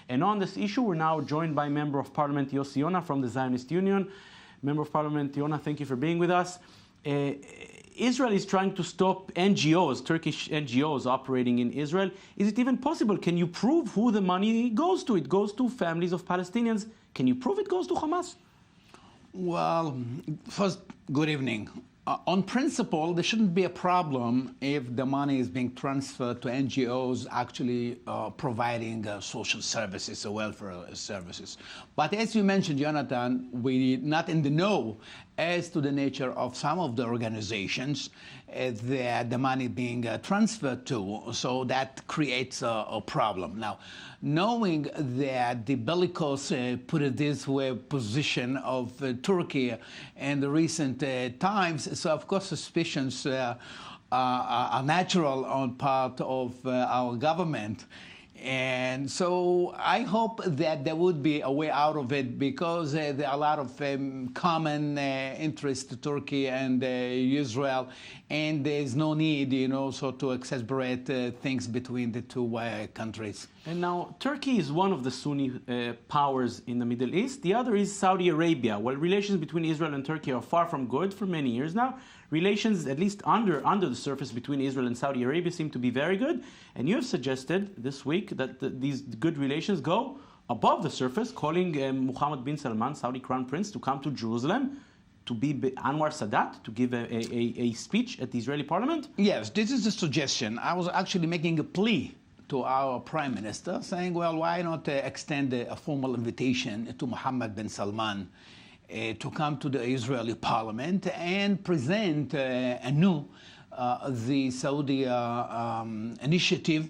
And on this issue, we're now joined by Member of Parliament Yossi Yonah from the Zionist Union. Member of Parliament Yona, thank you for being with us. Israel is trying to stop NGOs, Turkish NGOs operating in Israel. Is it even possible? Can you prove who the money goes to? It goes to families of Palestinians. Can you prove it goes to Hamas? Well, first, good evening. On principle, there shouldn't be a problem if the money is being transferred to NGOs actually providing social services or welfare services. But as you mentioned, Jonathan, we're not in the know as to the nature of some of the organizations that the money being transferred to, so that creates a problem. Now, knowing that the bellicose, put it this way, position of Turkey in the recent times, so of course suspicions are natural on part of our government. And so I hope that there would be a way out of it, because there are a lot of common interest to Turkey and Israel, and there's no need, so to exacerbate things between the two countries. And now, Turkey is one of the Sunni powers in the Middle East. The other is Saudi Arabia. While relations between Israel and Turkey are far from good for many years now, relations, at least under the surface, between Israel and Saudi Arabia seem to be very good. And you have suggested this week that these good relations go above the surface, calling Mohammad bin Salman, Saudi Crown Prince, to come to Jerusalem to be Anwar Sadat, to give a speech at the Israeli parliament? Yes, this is a suggestion. I was actually making a plea to our Prime Minister, saying, well, why not extend a formal invitation to Mohammed bin Salman to come to the Israeli parliament and present anew the Saudi initiative,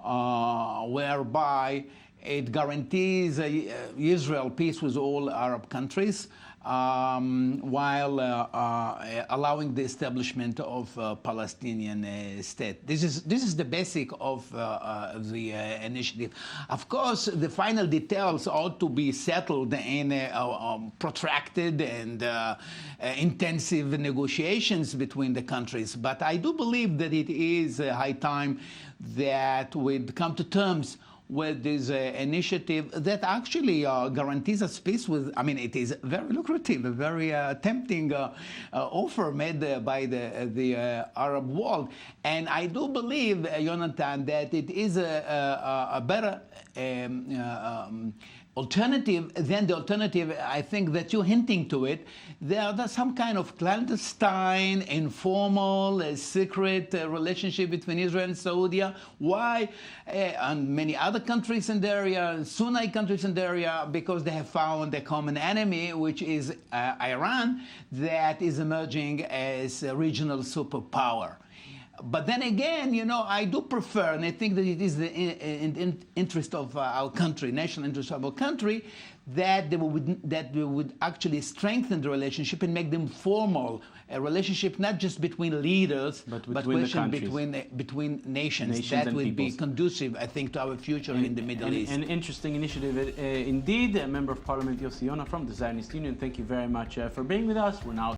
whereby it guarantees Israel peace with all Arab countries, while allowing the establishment of a Palestinian state. This is the basic of the initiative. Of course, the final details ought to be settled in protracted and intensive negotiations between the countries. But I do believe that it is high time that we'd come to terms with this initiative that actually guarantees us peace with, it is very lucrative, a very tempting offer made by the Arab world. And I do believe, Jonathan, that it is a better alternative than the alternative, I think, that you're hinting to it. There's some kind of clandestine, informal, secret relationship between Israel and Saudi. Why? And many other countries in the area, Sunni countries in the area, because they have found a common enemy, which is Iran, that is emerging as a regional superpower. But then again, I do prefer, and I think that it is the interest of our country, national interest of our country, that we would actually strengthen the relationship and make them formal, a relationship not just between leaders, but between nations. That would be conducive, I think, to our future in the Middle East. An interesting initiative indeed. Member of Parliament Yossi Yonah from the Zionist Union, thank you very much for being with us. We're now